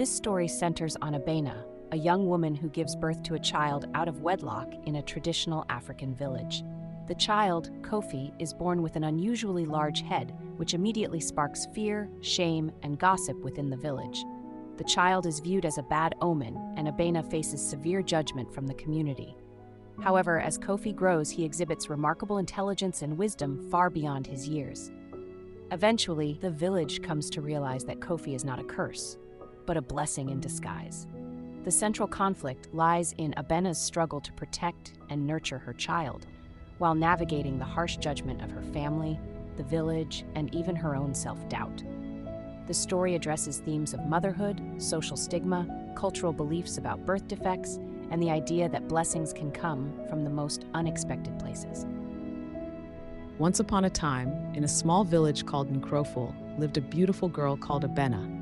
This story centers on Abena, a young woman who gives birth to a child out of wedlock in a traditional African village. The child, Kofi, is born with an unusually large head, which immediately sparks fear, shame, and gossip within the village. The child is viewed as a bad omen, and Abena faces severe judgment from the community. However, as Kofi grows, he exhibits remarkable intelligence and wisdom far beyond his years. Eventually, the village comes to realize that Kofi is not a curse, but a blessing in disguise. The central conflict lies in Abena's struggle to protect and nurture her child, while navigating the harsh judgment of her family, the village, and even her own self-doubt. The story addresses themes of motherhood, social stigma, cultural beliefs about birth defects, and the idea that blessings can come from the most unexpected places. Once upon a time, in a small village called Nkroful, lived a beautiful girl called Abena.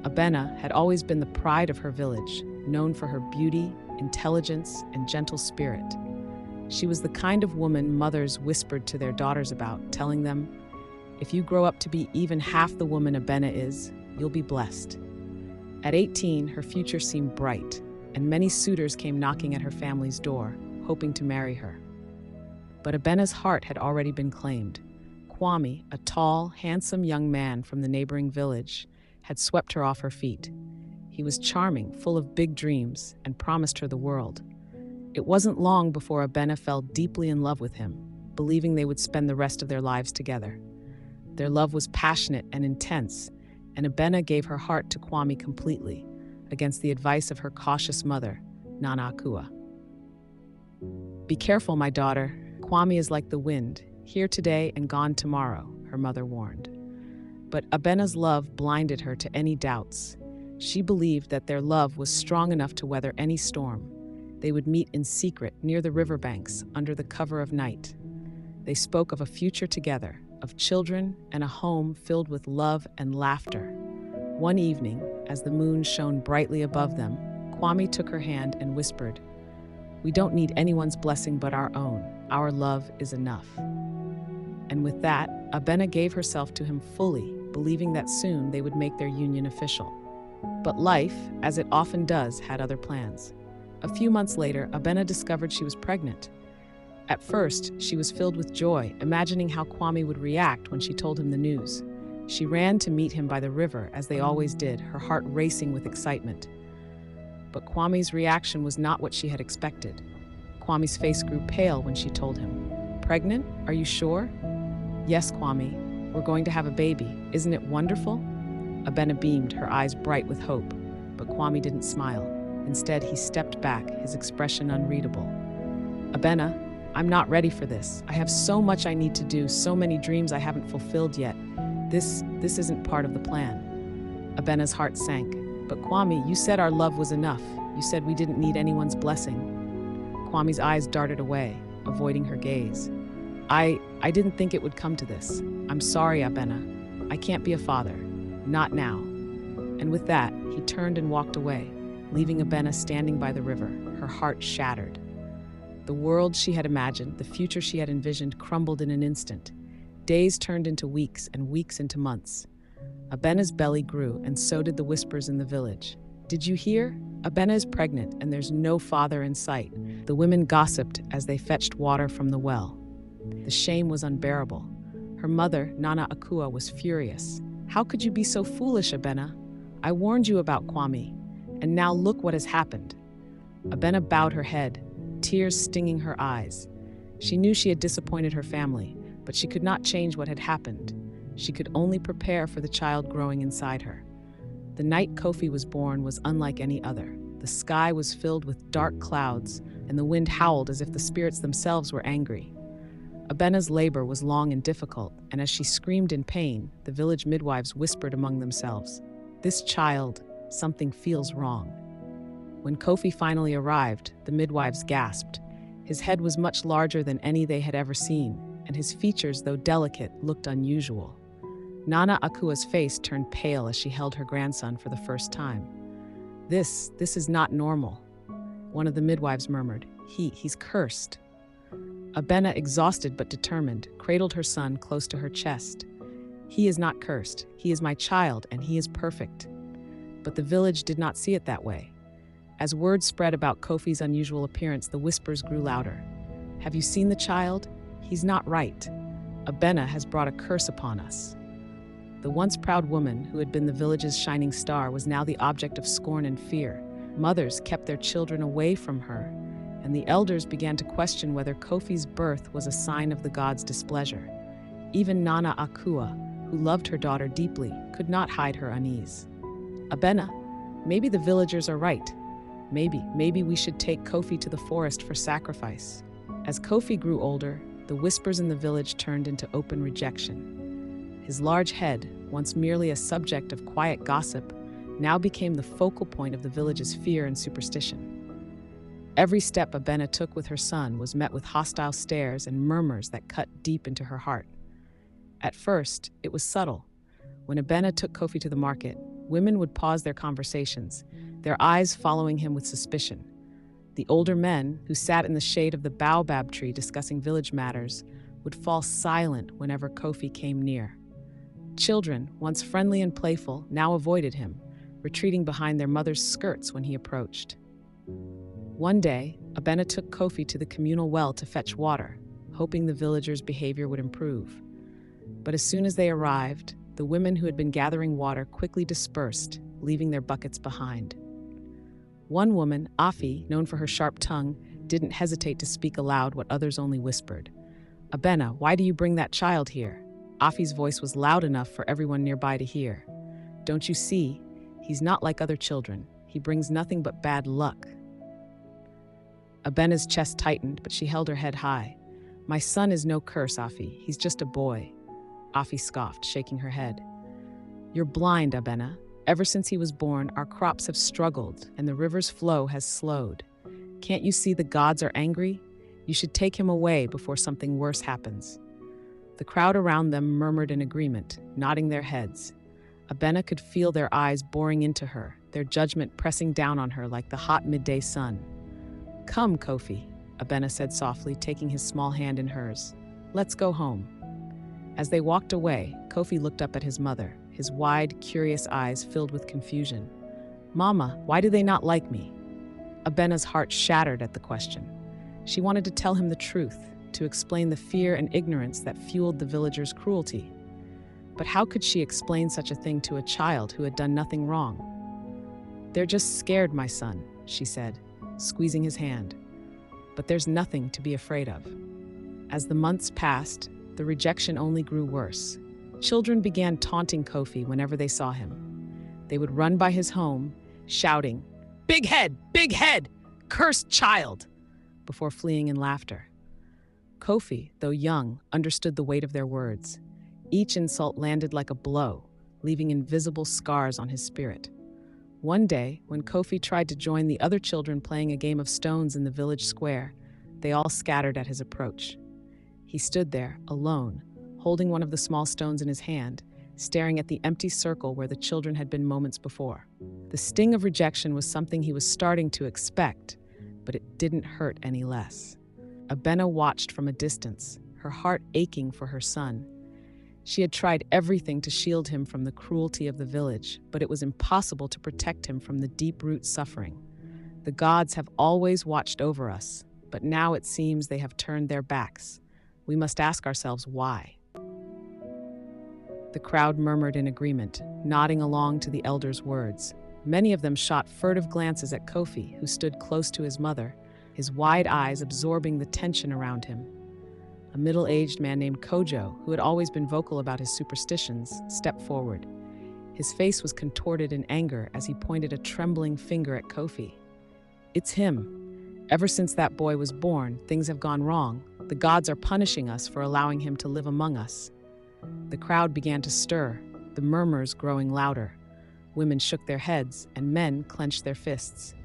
Abena had always been the pride of her village, known for her beauty, intelligence, and gentle spirit. She was the kind of woman mothers whispered to their daughters about, telling them, "If you grow up to be even half the woman Abena is, you'll be blessed." At 18, her future seemed bright, and many suitors came knocking at her family's door, hoping to marry her. But Abena's heart had already been claimed. Kwami, a tall, handsome young man from the neighboring village, had swept her off her feet. He was charming, full of big dreams, and promised her the world. It wasn't long before Abena fell deeply in love with him, believing they would spend the rest of their lives together. Their love was passionate and intense, and Abena gave her heart to Kwami completely, against the advice of her cautious mother, Nana Akua. "Be careful, my daughter. Kwami is like the wind, here today and gone tomorrow," her mother warned. But Abena's love blinded her to any doubts. She believed that their love was strong enough to weather any storm. They would meet in secret near the riverbanks under the cover of night. They spoke of a future together, of children and a home filled with love and laughter. One evening, as the moon shone brightly above them, Kwami took her hand and whispered, "We don't need anyone's blessing but our own. Our love is enough." And with that, Abena gave herself to him fully, believing that soon they would make their union official. But life, as it often does, had other plans. A few months later, Abena discovered she was pregnant. At first, she was filled with joy, imagining how Kwami would react when she told him the news. She ran to meet him by the river, as they always did, her heart racing with excitement. But Kwami's reaction was not what she had expected. Kwami's face grew pale when she told him, "Pregnant? Are you sure?" "Yes, Kwami. We're going to have a baby. Isn't it wonderful?" Abena beamed, her eyes bright with hope, but Kwami didn't smile. Instead, he stepped back, his expression unreadable. "Abena, I'm not ready for this. I have so much I need to do, so many dreams I haven't fulfilled yet. This isn't part of the plan." Abena's heart sank. "But Kwami, you said our love was enough. You said we didn't need anyone's blessing." Kwami's eyes darted away, avoiding her gaze. I didn't think it would come to this. I'm sorry, Abena. I can't be a father. Not now." And with that, he turned and walked away, leaving Abena standing by the river, her heart shattered. The world she had imagined, the future she had envisioned, crumbled in an instant. Days turned into weeks and weeks into months. Abena's belly grew, and so did the whispers in the village. "Did you hear? Abena is pregnant, and there's no father in sight." The women gossiped as they fetched water from the well. The shame was unbearable. Her mother, Nana Akua, was furious. "How could you be so foolish, Abena? I warned you about Kwami, and now look what has happened." Abena bowed her head, tears stinging her eyes. She knew she had disappointed her family, but she could not change what had happened. She could only prepare for the child growing inside her. The night Kofi was born was unlike any other. The sky was filled with dark clouds, and the wind howled as if the spirits themselves were angry. Abena's labor was long and difficult, and as she screamed in pain, the village midwives whispered among themselves, "This child, something feels wrong." When Kofi finally arrived, the midwives gasped. His head was much larger than any they had ever seen, and his features, though delicate, looked unusual. Nana Akua's face turned pale as she held her grandson for the first time. This is not normal," one of the midwives murmured. He's cursed." Abena, exhausted but determined, cradled her son close to her chest. "He is not cursed. He is my child, and he is perfect." But the village did not see it that way. As word spread about Kofi's unusual appearance, the whispers grew louder. "Have you seen the child? He's not right. Abena has brought a curse upon us." The once proud woman, who had been the village's shining star, was now the object of scorn and fear. Mothers kept their children away from her, and the elders began to question whether Kofi's birth was a sign of the gods' displeasure. Even Nana Akua, who loved her daughter deeply, could not hide her unease. "Abena, maybe the villagers are right. Maybe we should take Kofi to the forest for sacrifice." As Kofi grew older, the whispers in the village turned into open rejection. His large head, once merely a subject of quiet gossip, now became the focal point of the village's fear and superstition. Every step Abena took with her son was met with hostile stares and murmurs that cut deep into her heart. At first, it was subtle. When Abena took Kofi to the market, women would pause their conversations, their eyes following him with suspicion. The older men, who sat in the shade of the baobab tree discussing village matters, would fall silent whenever Kofi came near. Children, once friendly and playful, now avoided him, retreating behind their mothers' skirts when he approached. One day, Abena took Kofi to the communal well to fetch water, hoping the villagers' behavior would improve. But as soon as they arrived, the women who had been gathering water quickly dispersed, leaving their buckets behind. One woman, Afi, known for her sharp tongue, didn't hesitate to speak aloud what others only whispered. "Abena, why do you bring that child here?" Afi's voice was loud enough for everyone nearby to hear. "Don't you see? He's not like other children. He brings nothing but bad luck." Abena's chest tightened, but she held her head high. "My son is no curse, Afi. He's just a boy." Afi scoffed, shaking her head. "You're blind, Abena. Ever since he was born, our crops have struggled, and the river's flow has slowed. Can't you see the gods are angry? You should take him away before something worse happens." The crowd around them murmured in agreement, nodding their heads. Abena could feel their eyes boring into her, their judgment pressing down on her like the hot midday sun. "Come, Kofi," Abena said softly, taking his small hand in hers. "Let's go home." As they walked away, Kofi looked up at his mother, his wide, curious eyes filled with confusion. "Mama, why do they not like me?" Abena's heart shattered at the question. She wanted to tell him the truth, to explain the fear and ignorance that fueled the villagers' cruelty. But how could she explain such a thing to a child who had done nothing wrong? "They're just scared, my son," she said, squeezing his hand. "But there's nothing to be afraid of." As the months passed, the rejection only grew worse. Children began taunting Kofi whenever they saw him. They would run by his home, shouting, Big head, cursed child," before fleeing in laughter. Kofi, though young, understood the weight of their words. Each insult landed like a blow, leaving invisible scars on his spirit. One day, when Kofi tried to join the other children playing a game of stones in the village square, they all scattered at his approach. He stood there, alone, holding one of the small stones in his hand, staring at the empty circle where the children had been moments before. The sting of rejection was something he was starting to expect, but it didn't hurt any less. Abena watched from a distance, her heart aching for her son. She had tried everything to shield him from the cruelty of the village, but it was impossible to protect him from the deep-root suffering. The gods have always watched over us, but now it seems they have turned their backs. We must ask ourselves why. The crowd murmured in agreement, nodding along to the elders' words. Many of them shot furtive glances at Kofi, who stood close to his mother, his wide eyes absorbing the tension around him. A middle-aged man named Kojo, who had always been vocal about his superstitions, stepped forward. His face was contorted in anger as he pointed a trembling finger at Kofi. "It's him. Ever since that boy was born, things have gone wrong. The gods are punishing us for allowing him to live among us." The crowd began to stir, the murmurs growing louder. Women shook their heads, and men clenched their fists.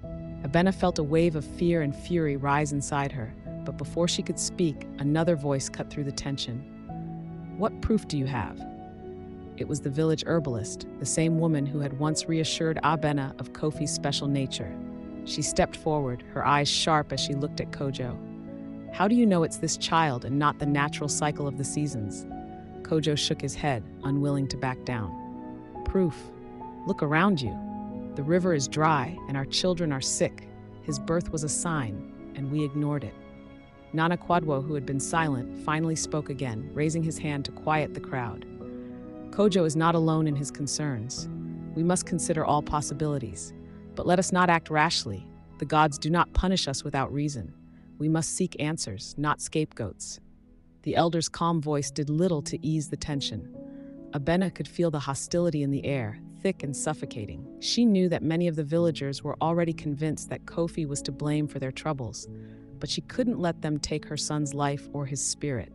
Abena felt a wave of fear and fury rise inside her, but before she could speak, another voice cut through the tension. "What proof do you have?" It was the village herbalist, the same woman who had once reassured Abena of Kofi's special nature. She stepped forward, her eyes sharp as she looked at Kojo. "How do you know it's this child and not the natural cycle of the seasons?" Kojo shook his head, unwilling to back down. "Proof. Look around you." The river is dry and our children are sick. His birth was a sign, and we ignored it. Nana Kwadwo, who had been silent, finally spoke again, raising his hand to quiet the crowd. Kojo is not alone in his concerns. We must consider all possibilities. But let us not act rashly. The gods do not punish us without reason. We must seek answers, not scapegoats. The elder's calm voice did little to ease the tension. Abena could feel the hostility in the air, thick and suffocating. She knew that many of the villagers were already convinced that Kofi was to blame for their troubles, but she couldn't let them take her son's life or his spirit.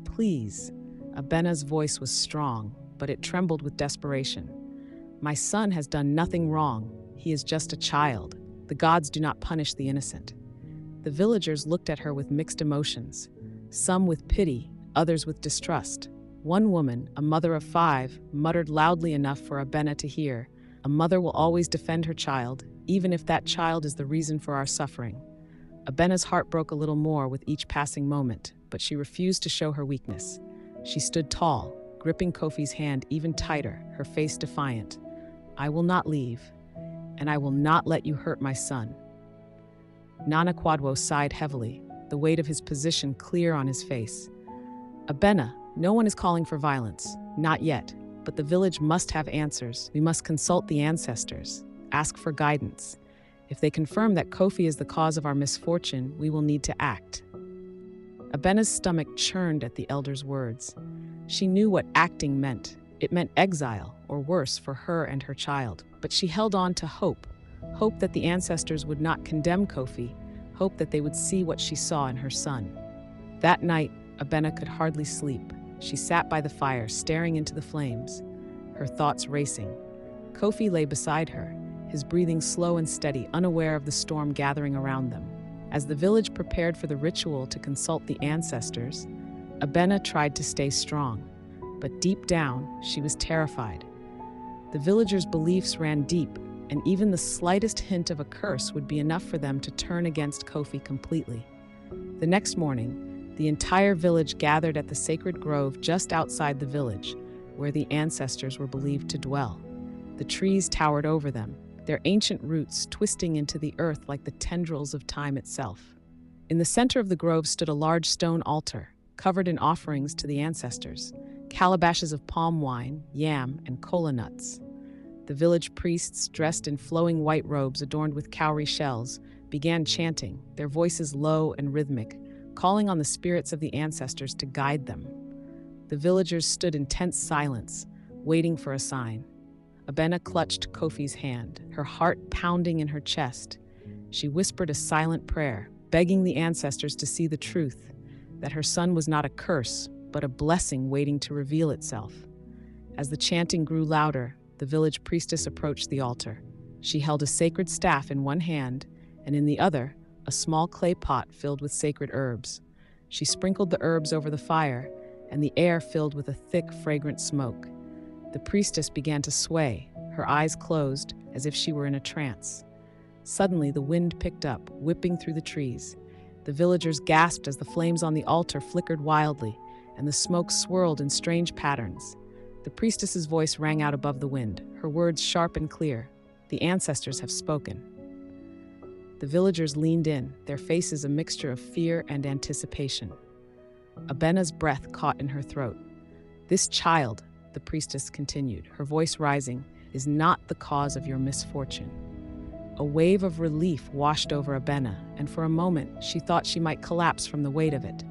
Please. Abena's voice was strong, but it trembled with desperation. My son has done nothing wrong. He is just a child. The gods do not punish the innocent. The villagers looked at her with mixed emotions, some with pity, others with distrust. One woman, a mother of 5, muttered loudly enough for Abena to hear, "A mother will always defend her child, even if that child is the reason for our suffering." Abena's heart broke a little more with each passing moment, but she refused to show her weakness. She stood tall, gripping Kofi's hand even tighter, her face defiant. "I will not leave, and I will not let you hurt my son." Nana Kwadwo sighed heavily, the weight of his position clear on his face. "Abena, no one is calling for violence. Not yet. But the village must have answers. We must consult the ancestors, ask for guidance. If they confirm that Kofi is the cause of our misfortune, we will need to act." Abena's stomach churned at the elder's words. She knew what acting meant. It meant exile, or worse, for her and her child. But she held on to hope. Hope that the ancestors would not condemn Kofi. Hope that they would see what she saw in her son. That night, Abena could hardly sleep. She sat by the fire, staring into the flames, her thoughts racing. Kofi lay beside her, his breathing slow and steady, unaware of the storm gathering around them. As the village prepared for the ritual to consult the ancestors, Abena tried to stay strong, but deep down, she was terrified. The villagers' beliefs ran deep, and even the slightest hint of a curse would be enough for them to turn against Kofi completely. The next morning, the entire village gathered at the sacred grove just outside the village, where the ancestors were believed to dwell. The trees towered over them, their ancient roots twisting into the earth like the tendrils of time itself. In the center of the grove stood a large stone altar, covered in offerings to the ancestors, calabashes of palm wine, yam, and kola nuts. The village priests, dressed in flowing white robes adorned with cowrie shells, began chanting, their voices low and rhythmic, calling on the spirits of the ancestors to guide them. The villagers stood in tense silence, waiting for a sign. Abena clutched Kofi's hand, her heart pounding in her chest. She whispered a silent prayer, begging the ancestors to see the truth, that her son was not a curse, but a blessing waiting to reveal itself. As the chanting grew louder, the village priestess approached the altar. She held a sacred staff in one hand, and in the other, a small clay pot filled with sacred herbs. She sprinkled the herbs over the fire, and the air filled with a thick, fragrant smoke. The priestess began to sway, her eyes closed, as if she were in a trance. Suddenly, the wind picked up, whipping through the trees. The villagers gasped as the flames on the altar flickered wildly, and the smoke swirled in strange patterns. The priestess's voice rang out above the wind, her words sharp and clear. "The ancestors have spoken." The villagers leaned in, their faces a mixture of fear and anticipation. Abena's breath caught in her throat. "This child," the priestess continued, her voice rising, "is not the cause of your misfortune." A wave of relief washed over Abena, and for a moment she thought she might collapse from the weight of it.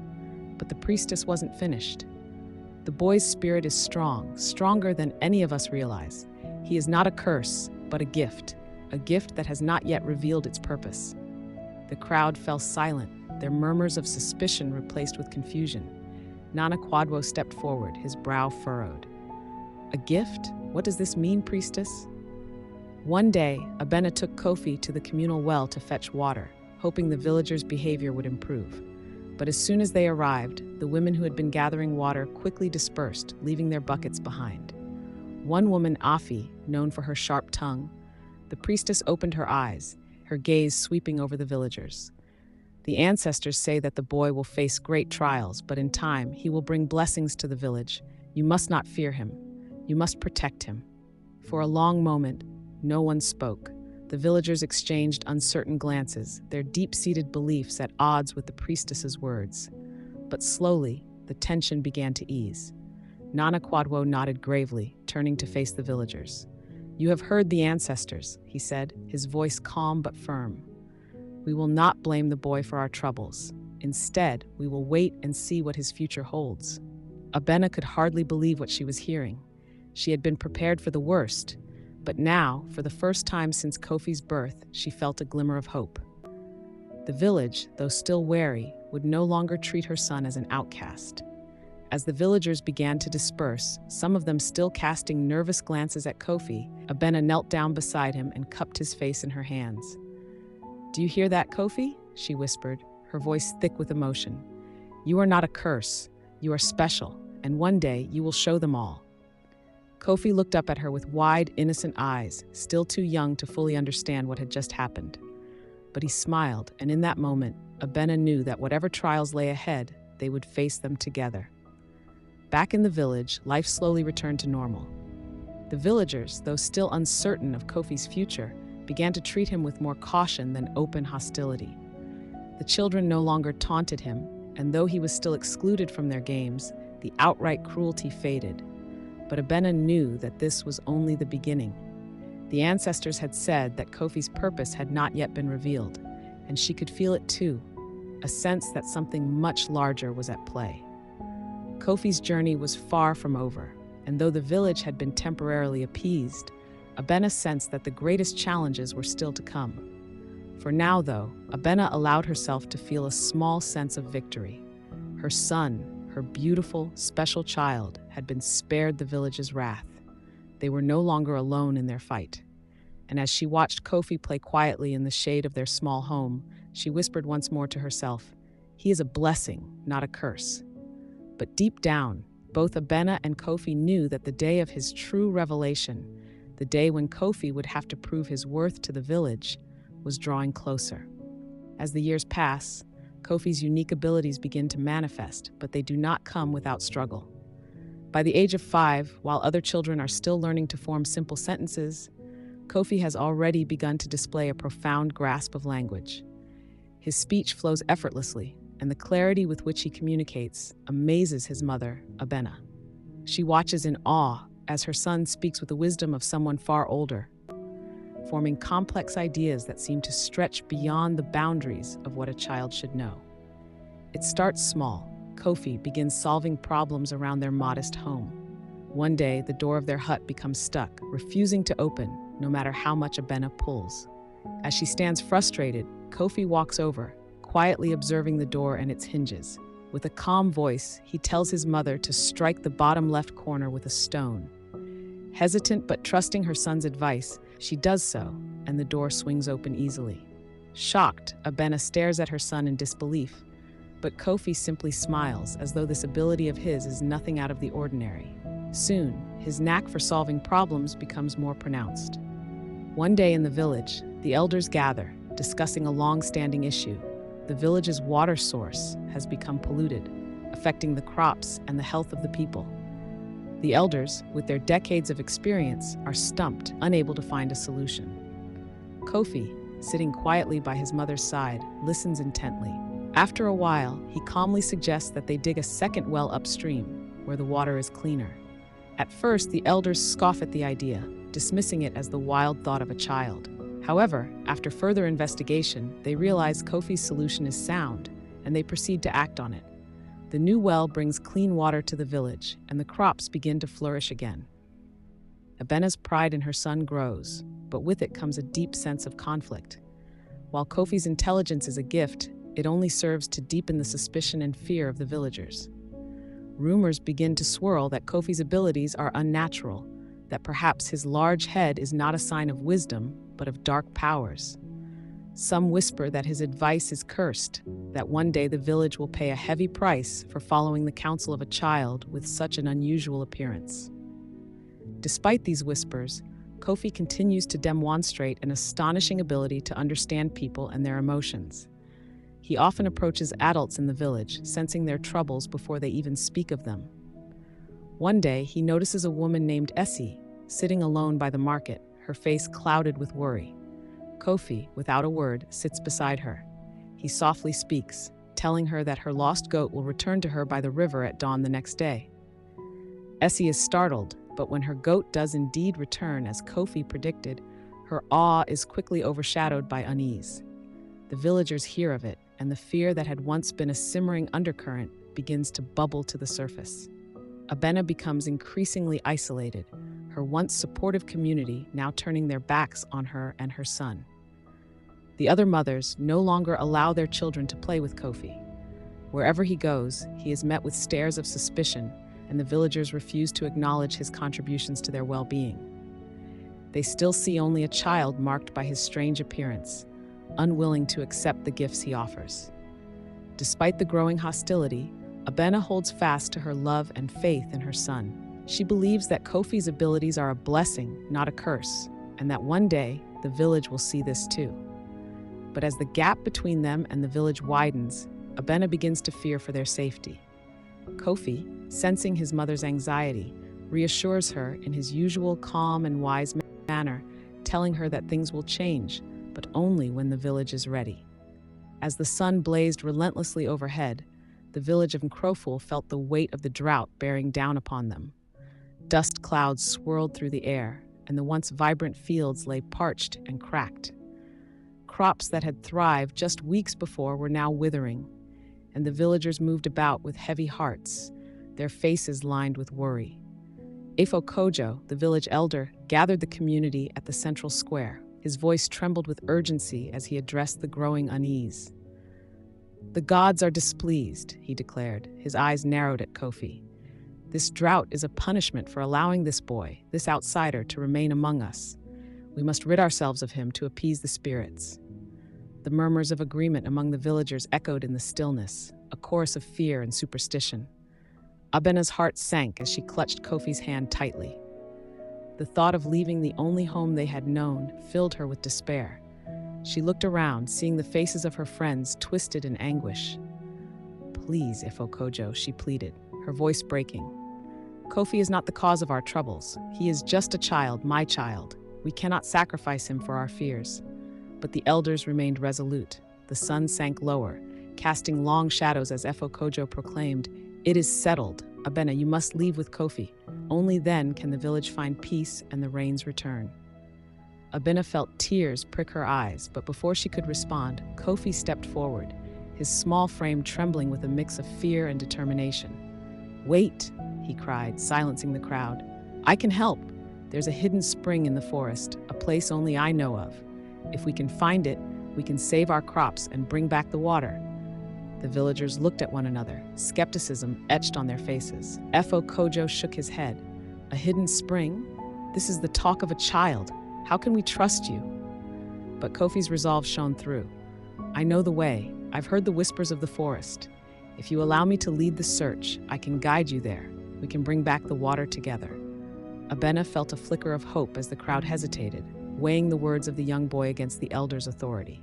But the priestess wasn't finished. "The boy's spirit is strong, stronger than any of us realize. He is not a curse, but a gift that has not yet revealed its purpose." The crowd fell silent, their murmurs of suspicion replaced with confusion. Nana Kwadwo stepped forward, his brow furrowed. "A gift? What does this mean, priestess?" One day, Abena took Kofi to the communal well to fetch water, hoping the villagers' behavior would improve. But as soon as they arrived, the women who had been gathering water quickly dispersed, leaving their buckets behind. One woman, Afi, known for her sharp tongue, the priestess opened her eyes, her gaze sweeping over the villagers. "The ancestors say that the boy will face great trials, but in time he will bring blessings to the village. You must not fear him. You must protect him." For a long moment, no one spoke. The villagers exchanged uncertain glances, their deep-seated beliefs at odds with the priestess's words. But slowly, the tension began to ease. Nana Kwadwo nodded gravely, turning to face the villagers. "You have heard the ancestors," he said, his voice calm but firm. "We will not blame the boy for our troubles. Instead, we will wait and see what his future holds." Abena could hardly believe what she was hearing. She had been prepared for the worst, but now, for the first time since Kofi's birth, she felt a glimmer of hope. The village, though still wary, would no longer treat her son as an outcast. As the villagers began to disperse, some of them still casting nervous glances at Kofi, Abena knelt down beside him and cupped his face in her hands. "Do you hear that, Kofi?" she whispered, her voice thick with emotion. "You are not a curse. You are special, and one day you will show them all." Kofi looked up at her with wide, innocent eyes, still too young to fully understand what had just happened. But he smiled, and in that moment, Abena knew that whatever trials lay ahead, they would face them together. Back in the village, life slowly returned to normal. The villagers, though still uncertain of Kofi's future, began to treat him with more caution than open hostility. The children no longer taunted him, and though he was still excluded from their games, the outright cruelty faded. But Abena knew that this was only the beginning. The ancestors had said that Kofi's purpose had not yet been revealed, and she could feel it too, a sense that something much larger was at play. Kofi's journey was far from over, and though the village had been temporarily appeased, Abena sensed that the greatest challenges were still to come. For now, though, Abena allowed herself to feel a small sense of victory. Her son, her beautiful, special child, had been spared the village's wrath. They were no longer alone in their fight. And as she watched Kofi play quietly in the shade of their small home, she whispered once more to herself, "He is a blessing, not a curse." But deep down, both Abena and Kofi knew that the day of his true revelation, the day when Kofi would have to prove his worth to the village, was drawing closer. As the years pass, Kofi's unique abilities begin to manifest, but they do not come without struggle. By the age of 5, while other children are still learning to form simple sentences, Kofi has already begun to display a profound grasp of language. His speech flows effortlessly, and the clarity with which he communicates amazes his mother, Abena. She watches in awe as her son speaks with the wisdom of someone far older, forming complex ideas that seem to stretch beyond the boundaries of what a child should know. It starts small. Kofi begins solving problems around their modest home. One day, the door of their hut becomes stuck, refusing to open, no matter how much Abena pulls. As she stands frustrated, Kofi walks over, quietly observing the door and its hinges. With a calm voice, he tells his mother to strike the bottom left corner with a stone. Hesitant but trusting her son's advice, she does so, and the door swings open easily. Shocked, Abena stares at her son in disbelief, but Kofi simply smiles, as though this ability of his is nothing out of the ordinary. Soon, his knack for solving problems becomes more pronounced. One day in the village, the elders gather, discussing a long-standing issue. The village's water source has become polluted, affecting the crops and the health of the people. The elders, with their decades of experience, are stumped, unable to find a solution. Kofi, sitting quietly by his mother's side, listens intently. After a while, he calmly suggests that they dig a second well upstream, where the water is cleaner. At first, the elders scoff at the idea, dismissing it as the wild thought of a child. However, after further investigation, they realize Kofi's solution is sound, and they proceed to act on it. The new well brings clean water to the village, and the crops begin to flourish again. Abena's pride in her son grows, but with it comes a deep sense of conflict. While Kofi's intelligence is a gift, it only serves to deepen the suspicion and fear of the villagers. Rumors begin to swirl that Kofi's abilities are unnatural, that perhaps his large head is not a sign of wisdom, but of dark powers. Some whisper that his advice is cursed, that one day the village will pay a heavy price for following the counsel of a child with such an unusual appearance. Despite these whispers, Kofi continues to demonstrate an astonishing ability to understand people and their emotions. He often approaches adults in the village, sensing their troubles before they even speak of them. One day, he notices a woman named Essie, sitting alone by the market, her face clouded with worry. Kofi, without a word, sits beside her. He softly speaks, telling her that her lost goat will return to her by the river at dawn the next day. Essie is startled, but when her goat does indeed return as Kofi predicted, her awe is quickly overshadowed by unease. The villagers hear of it, and the fear that had once been a simmering undercurrent begins to bubble to the surface. Abena becomes increasingly isolated, her once supportive community now turning their backs on her and her son. The other mothers no longer allow their children to play with Kofi. Wherever he goes, he is met with stares of suspicion, and the villagers refuse to acknowledge his contributions to their well-being. They still see only a child marked by his strange appearance, unwilling to accept the gifts he offers. Despite the growing hostility, Abena holds fast to her love and faith in her son. She believes that Kofi's abilities are a blessing, not a curse, and that one day the village will see this too. But as the gap between them and the village widens, Abena begins to fear for their safety. Kofi, sensing his mother's anxiety, reassures her in his usual calm and wise manner, telling her that things will change, but only when the village is ready. As the sun blazed relentlessly overhead, the village of Nkroful felt the weight of the drought bearing down upon them. Dust clouds swirled through the air, and the once vibrant fields lay parched and cracked. Crops that had thrived just weeks before were now withering, and the villagers moved about with heavy hearts, their faces lined with worry. Efo Kojo, the village elder, gathered the community at the central square. His voice trembled with urgency as he addressed the growing unease. "The gods are displeased," he declared, his eyes narrowed at Kofi. "This drought is a punishment for allowing this boy, this outsider, to remain among us. We must rid ourselves of him to appease the spirits." The murmurs of agreement among the villagers echoed in the stillness, a chorus of fear and superstition. Abena's heart sank as she clutched Kofi's hand tightly. The thought of leaving the only home they had known filled her with despair. She looked around, seeing the faces of her friends twisted in anguish. "Please, Efo Kojo," she pleaded, her voice breaking. "Kofi is not the cause of our troubles. He is just a child, my child. We cannot sacrifice him for our fears." But the elders remained resolute. The sun sank lower, casting long shadows as Efo Kojo proclaimed, "It is settled. Abena, you must leave with Kofi. Only then can the village find peace and the rains return." Abena felt tears prick her eyes, but before she could respond, Kofi stepped forward, his small frame trembling with a mix of fear and determination. "Wait," he cried, silencing the crowd. "I can help. There's a hidden spring in the forest, a place only I know of. If we can find it, we can save our crops and bring back the water." The villagers looked at one another, skepticism etched on their faces. Efo Kojo shook his head. "A hidden spring? This is the talk of a child. How can we trust you?" But Kofi's resolve shone through. "I know the way. I've heard the whispers of the forest. If you allow me to lead the search, I can guide you there. We can bring back the water together." Abena felt a flicker of hope as the crowd hesitated, weighing the words of the young boy against the elder's authority.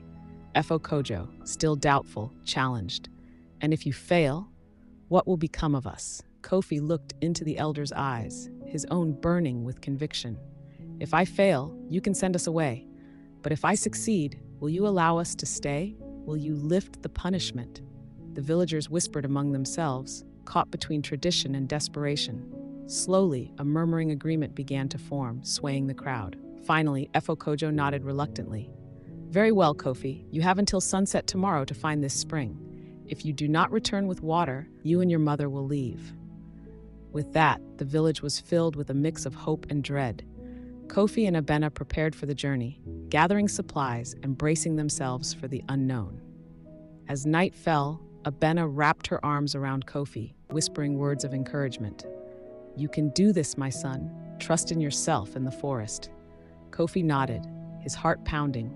Efo Kojo, still doubtful, challenged, "And if you fail, what will become of us?" Kofi looked into the elder's eyes, his own burning with conviction. "If I fail, you can send us away. But if I succeed, will you allow us to stay? Will you lift the punishment?" The villagers whispered among themselves, caught between tradition and desperation. Slowly, a murmuring agreement began to form, swaying the crowd. Finally, Efo Kojo nodded reluctantly. "Very well, Kofi. You have until sunset tomorrow to find this spring. If you do not return with water, you and your mother will leave." With that, the village was filled with a mix of hope and dread. Kofi and Abena prepared for the journey, gathering supplies and bracing themselves for the unknown. As night fell, Abena wrapped her arms around Kofi, whispering words of encouragement. "You can do this, my son. Trust in yourself and the forest." Kofi nodded, his heart pounding.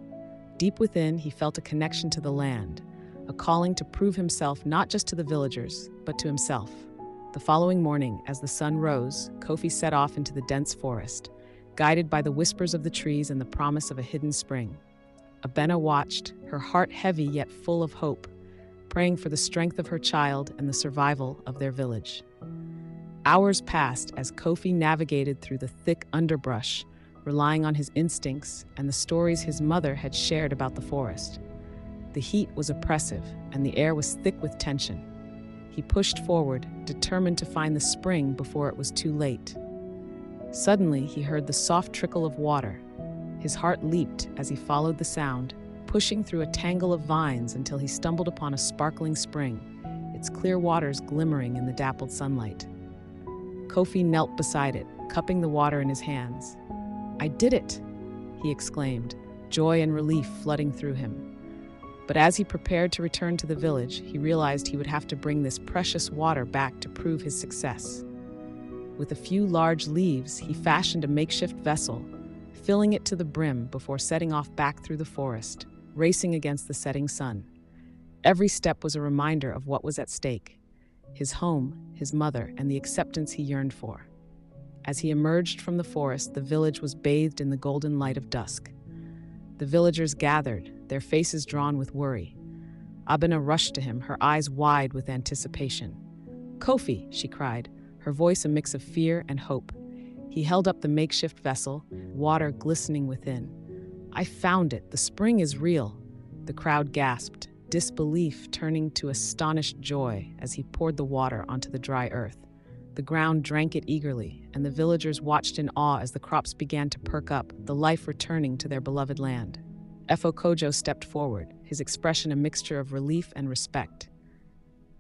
Deep within, he felt a connection to the land, a calling to prove himself not just to the villagers, but to himself. The following morning, as the sun rose, Kofi set off into the dense forest, guided by the whispers of the trees and the promise of a hidden spring. Abena watched, her heart heavy yet full of hope, praying for the strength of her child and the survival of their village. Hours passed as Kofi navigated through the thick underbrush, relying on his instincts and the stories his mother had shared about the forest. The heat was oppressive, and the air was thick with tension. He pushed forward, determined to find the spring before it was too late. Suddenly, he heard the soft trickle of water. His heart leaped as he followed the sound, pushing through a tangle of vines until he stumbled upon a sparkling spring, its clear waters glimmering in the dappled sunlight. Kofi knelt beside it, cupping the water in his hands. "I did it!" he exclaimed, joy and relief flooding through him. But as he prepared to return to the village, he realized he would have to bring this precious water back to prove his success. With a few large leaves, he fashioned a makeshift vessel, filling it to the brim before setting off back through the forest, racing against the setting sun. Every step was a reminder of what was at stake: his home, his mother, and the acceptance he yearned for. As he emerged from the forest, the village was bathed in the golden light of dusk. The villagers gathered, their faces drawn with worry. Abena rushed to him, her eyes wide with anticipation. "Kofi!" she cried, her voice a mix of fear and hope. He held up the makeshift vessel, water glistening within. "I found it! The spring is real!" The crowd gasped, disbelief turning to astonished joy as he poured the water onto the dry earth. The ground drank it eagerly, and the villagers watched in awe as the crops began to perk up, the life returning to their beloved land. Kojo stepped forward, his expression a mixture of relief and respect.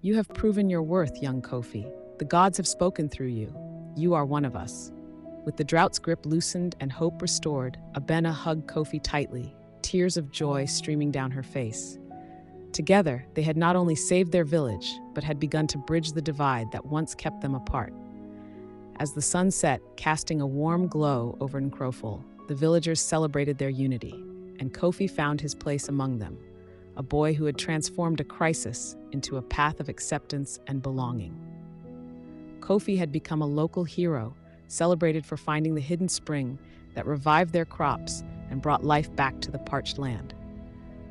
"You have proven your worth, young Kofi. The gods have spoken through you. You are one of us." With the drought's grip loosened and hope restored, Abena hugged Kofi tightly, tears of joy streaming down her face. Together, they had not only saved their village, but had begun to bridge the divide that once kept them apart. As the sun set, casting a warm glow over Nkroful, the villagers celebrated their unity, and Kofi found his place among them, a boy who had transformed a crisis into a path of acceptance and belonging. Kofi had become a local hero, celebrated for finding the hidden spring that revived their crops and brought life back to the parched land.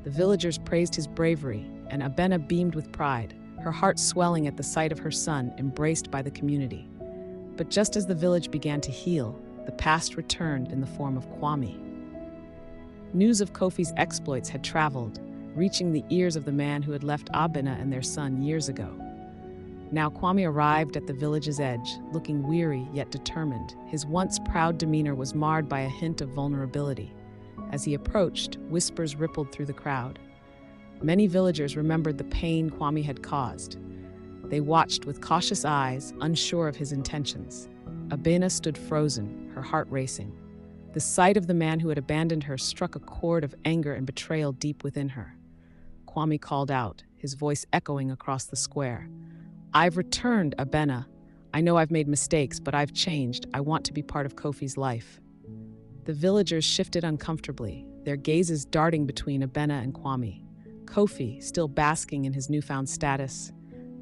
The villagers praised his bravery, and Abena beamed with pride, her heart swelling at the sight of her son embraced by the community. But just as the village began to heal, the past returned in the form of Kwami. News of Kofi's exploits had traveled, reaching the ears of the man who had left Abena and their son years ago. Now Kwami arrived at the village's edge, looking weary yet determined. His once proud demeanor was marred by a hint of vulnerability. As he approached, whispers rippled through the crowd. Many villagers remembered the pain Kwami had caused. They watched with cautious eyes, unsure of his intentions. Abena stood frozen, her heart racing. The sight of the man who had abandoned her struck a chord of anger and betrayal deep within her. Kwami called out, his voice echoing across the square. "I've returned, Abena. I know I've made mistakes, but I've changed. I want to be part of Kofi's life." The villagers shifted uncomfortably, their gazes darting between Abena and Kwami. Kofi, still basking in his newfound status,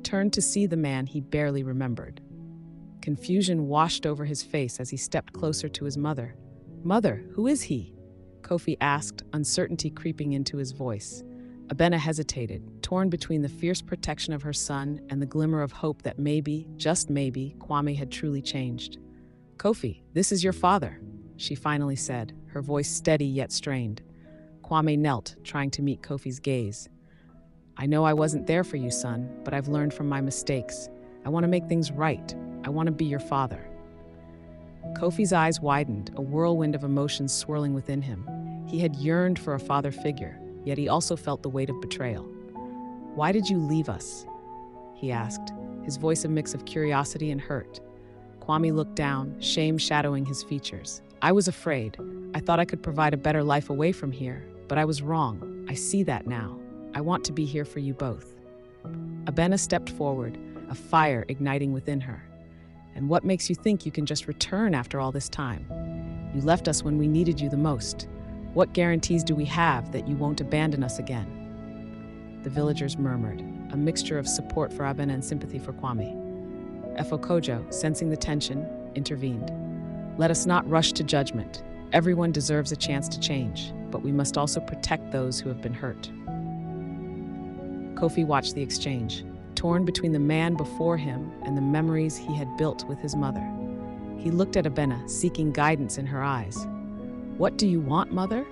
turned to see the man he barely remembered. Confusion washed over his face as he stepped closer to his mother. "Mother, who is he?" Kofi asked, uncertainty creeping into his voice. Abena hesitated, torn between the fierce protection of her son and the glimmer of hope that maybe, just maybe, Kwami had truly changed. "Kofi, this is your father," she finally said, her voice steady yet strained. Kwame knelt, trying to meet Kofi's gaze. "I know I wasn't there for you, son, but I've learned from my mistakes. I want to make things right. I want to be your father." Kofi's eyes widened, a whirlwind of emotions swirling within him. He had yearned for a father figure, yet he also felt the weight of betrayal. "Why did you leave us?" he asked, his voice a mix of curiosity and hurt. Kwame looked down, shame shadowing his features. "I was afraid. I thought I could provide a better life away from here, but I was wrong. I see that now. I want to be here for you both." Abena stepped forward, a fire igniting within her. "And what makes you think you can just return after all this time? You left us when we needed you the most. What guarantees do we have that you won't abandon us again?" The villagers murmured, a mixture of support for Abena and sympathy for Kwame. Kojo, sensing the tension, intervened. "Let us not rush to judgment. Everyone deserves a chance to change, but we must also protect those who have been hurt." Kofi watched the exchange, torn between the man before him and the memories he had built with his mother. He looked at Abena, seeking guidance in her eyes. "What do you want, mother?"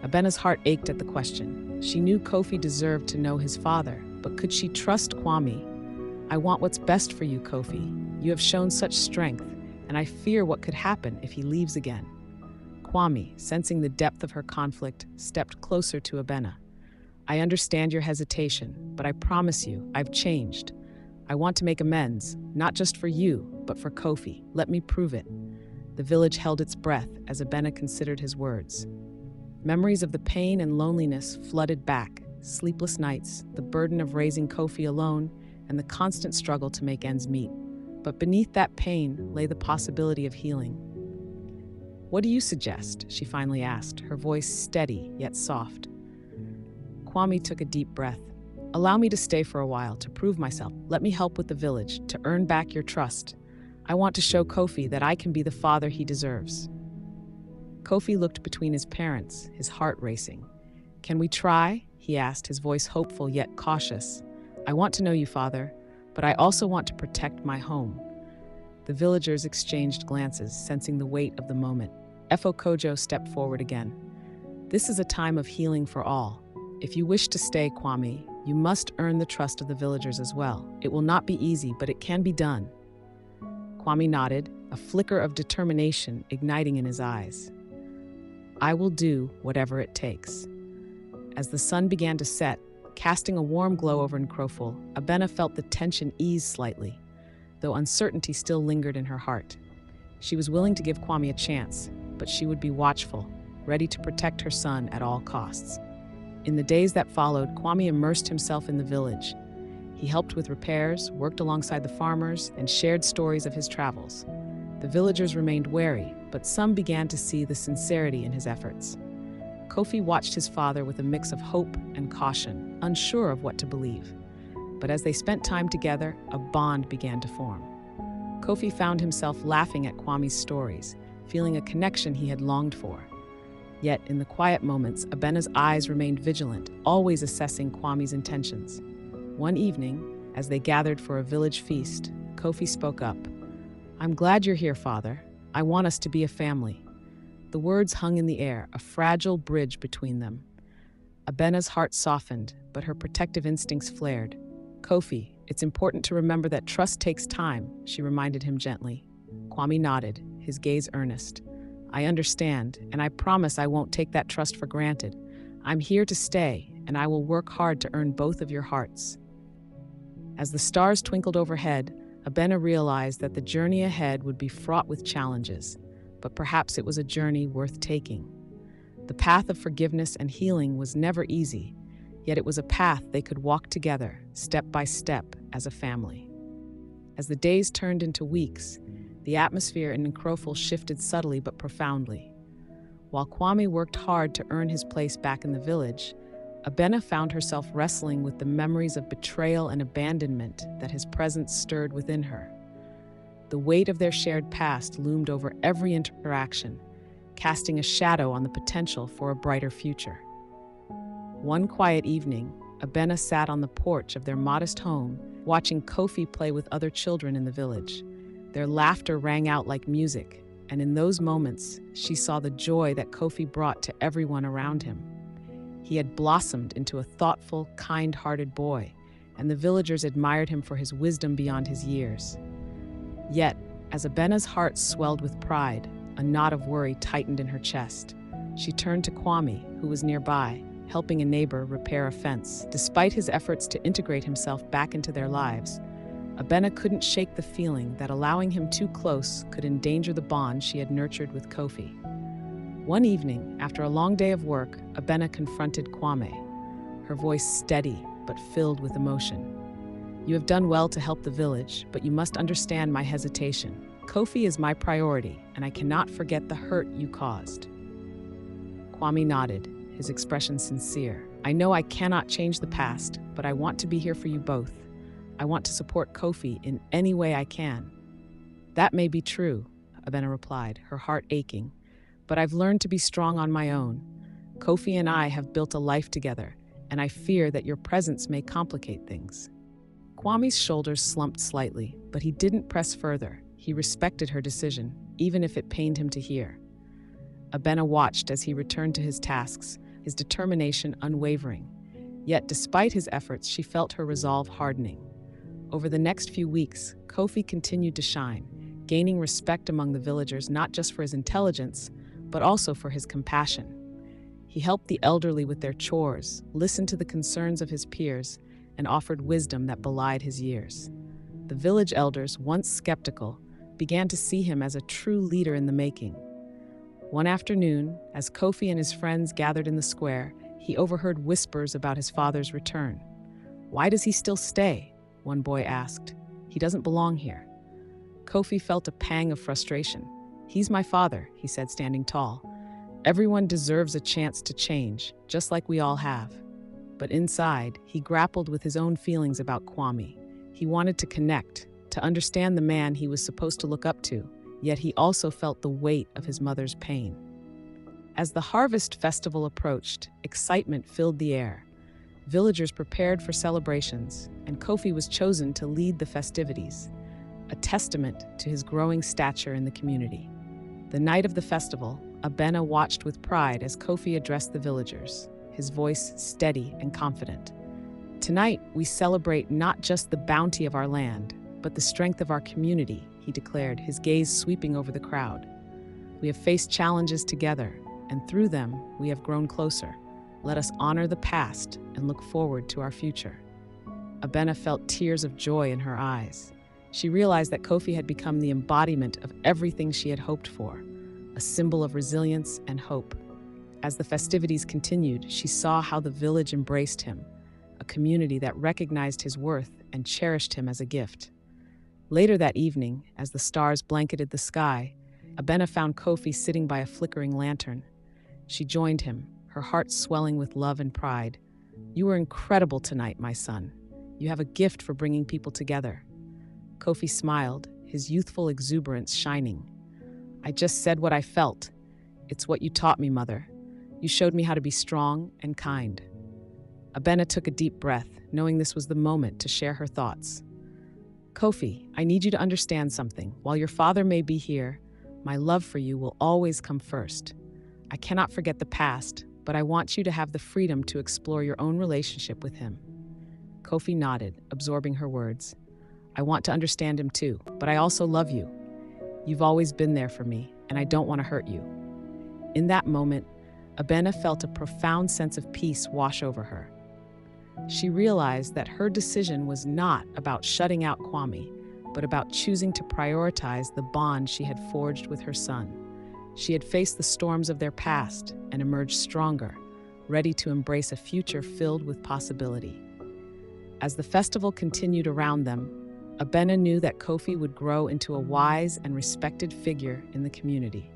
Abena's heart ached at the question. She knew Kofi deserved to know his father, but could she trust Kwami? "I want what's best for you, Kofi. You have shown such strength, and I fear what could happen if he leaves again." Kwami, sensing the depth of her conflict, stepped closer to Abena. "I understand your hesitation, but I promise you, I've changed. I want to make amends, not just for you, but for Kofi. Let me prove it." The village held its breath as Abena considered his words. Memories of the pain and loneliness flooded back: sleepless nights, the burden of raising Kofi alone, and the constant struggle to make ends meet. But beneath that pain lay the possibility of healing. "What do you suggest?" she finally asked, her voice steady yet soft. Kwami took a deep breath. "Allow me to stay for a while, to prove myself. Let me help with the village, to earn back your trust. I want to show Kofi that I can be the father he deserves." Kofi looked between his parents, his heart racing. "Can we try?" he asked, his voice hopeful yet cautious. "I want to know you, father, but I also want to protect my home." The villagers exchanged glances, sensing the weight of the moment. Efo Kojo stepped forward again. "This is a time of healing for all. If you wish to stay, Kwami, you must earn the trust of the villagers as well. It will not be easy, but it can be done." Kwami nodded, a flicker of determination igniting in his eyes. "I will do whatever it takes." As the sun began to set, casting a warm glow over Nkroful, Abena felt the tension ease slightly, though uncertainty still lingered in her heart. She was willing to give Kwami a chance, but she would be watchful, ready to protect her son at all costs. In the days that followed, Kwami immersed himself in the village. He helped with repairs, worked alongside the farmers, and shared stories of his travels. The villagers remained wary, but some began to see the sincerity in his efforts. Kofi watched his father with a mix of hope and caution, unsure of what to believe. But as they spent time together, a bond began to form. Kofi found himself laughing at Kwami's stories, feeling a connection he had longed for. Yet, in the quiet moments, Abena's eyes remained vigilant, always assessing Kwami's intentions. One evening, as they gathered for a village feast, Kofi spoke up. "I'm glad you're here, Father. I want us to be a family." The words hung in the air, a fragile bridge between them. Abena's heart softened, but her protective instincts flared. "Kofi, it's important to remember that trust takes time," she reminded him gently. Kwami nodded, his gaze earnest. "I understand, and I promise I won't take that trust for granted. I'm here to stay, and I will work hard to earn both of your hearts." As the stars twinkled overhead, Abena realized that the journey ahead would be fraught with challenges, but perhaps it was a journey worth taking. The path of forgiveness and healing was never easy, yet it was a path they could walk together, step by step, as a family. As the days turned into weeks, the atmosphere in Nkroful shifted subtly but profoundly. While Kwami worked hard to earn his place back in the village, Abena found herself wrestling with the memories of betrayal and abandonment that his presence stirred within her. The weight of their shared past loomed over every interaction, casting a shadow on the potential for a brighter future. One quiet evening, Abena sat on the porch of their modest home, watching Kofi play with other children in the village. Their laughter rang out like music, and in those moments, she saw the joy that Kofi brought to everyone around him. He had blossomed into a thoughtful, kind-hearted boy, and the villagers admired him for his wisdom beyond his years. Yet, as Abena's heart swelled with pride, a knot of worry tightened in her chest. She turned to Kwami, who was nearby, helping a neighbor repair a fence. Despite his efforts to integrate himself back into their lives, Abena couldn't shake the feeling that allowing him too close could endanger the bond she had nurtured with Kofi. One evening, after a long day of work, Abena confronted Kwame, her voice steady but filled with emotion. "You have done well to help the village, but you must understand my hesitation. Kofi is my priority, and I cannot forget the hurt you caused." Kwame nodded, his expression sincere. "I know I cannot change the past, but I want to be here for you both. I want to support Kofi in any way I can." "That may be true," Abena replied, her heart aching. "But I've learned to be strong on my own. Kofi and I have built a life together, and I fear that your presence may complicate things." Kwami's shoulders slumped slightly, but he didn't press further. He respected her decision, even if it pained him to hear. Abena watched as he returned to his tasks, his determination unwavering. Yet, despite his efforts, she felt her resolve hardening. Over the next few weeks, Kofi continued to shine, gaining respect among the villagers not just for his intelligence, but also for his compassion. He helped the elderly with their chores, listened to the concerns of his peers, and offered wisdom that belied his years. The village elders, once skeptical, began to see him as a true leader in the making. One afternoon, as Kofi and his friends gathered in the square, he overheard whispers about his father's return. "Why does he still stay?" one boy asked. "He doesn't belong here." Kofi felt a pang of frustration. "He's my father," he said, standing tall. "Everyone deserves a chance to change, just like we all have." But inside, he grappled with his own feelings about Kwami. He wanted to connect, to understand the man he was supposed to look up to, yet he also felt the weight of his mother's pain. As the harvest festival approached, excitement filled the air. Villagers prepared for celebrations, and Kofi was chosen to lead the festivities, a testament to his growing stature in the community. The night of the festival, Abena watched with pride as Kofi addressed the villagers, his voice steady and confident. "Tonight, we celebrate not just the bounty of our land, but the strength of our community," he declared, his gaze sweeping over the crowd. "We have faced challenges together, and through them, we have grown closer. Let us honor the past and look forward to our future." Abena felt tears of joy in her eyes. She realized that Kofi had become the embodiment of everything she had hoped for, a symbol of resilience and hope. As the festivities continued, she saw how the village embraced him, a community that recognized his worth and cherished him as a gift. Later that evening, as the stars blanketed the sky, Abena found Kofi sitting by a flickering lantern. She joined him, her heart swelling with love and pride. "You were incredible tonight, my son. You have a gift for bringing people together." Kofi smiled, his youthful exuberance shining. "I just said what I felt. It's what you taught me, Mother. You showed me how to be strong and kind." Abena took a deep breath, knowing this was the moment to share her thoughts. "Kofi, I need you to understand something. While your father may be here, my love for you will always come first. I cannot forget the past, but I want you to have the freedom to explore your own relationship with him." Kofi nodded, absorbing her words. "I want to understand him too, but I also love you. You've always been there for me, and I don't want to hurt you." In that moment, Abena felt a profound sense of peace wash over her. She realized that her decision was not about shutting out Kwami, but about choosing to prioritize the bond she had forged with her son. She had faced the storms of their past and emerged stronger, ready to embrace a future filled with possibility. As the festival continued around them, Abena knew that Kofi would grow into a wise and respected figure in the community,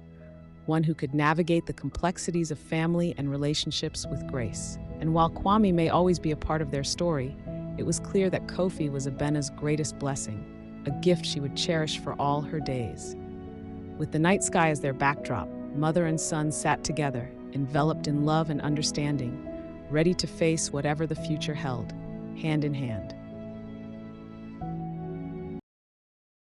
one who could navigate the complexities of family and relationships with grace. And while Kwami may always be a part of their story, it was clear that Kofi was Abena's greatest blessing, a gift she would cherish for all her days. With the night sky as their backdrop, mother and son sat together, enveloped in love and understanding, ready to face whatever the future held, hand in hand.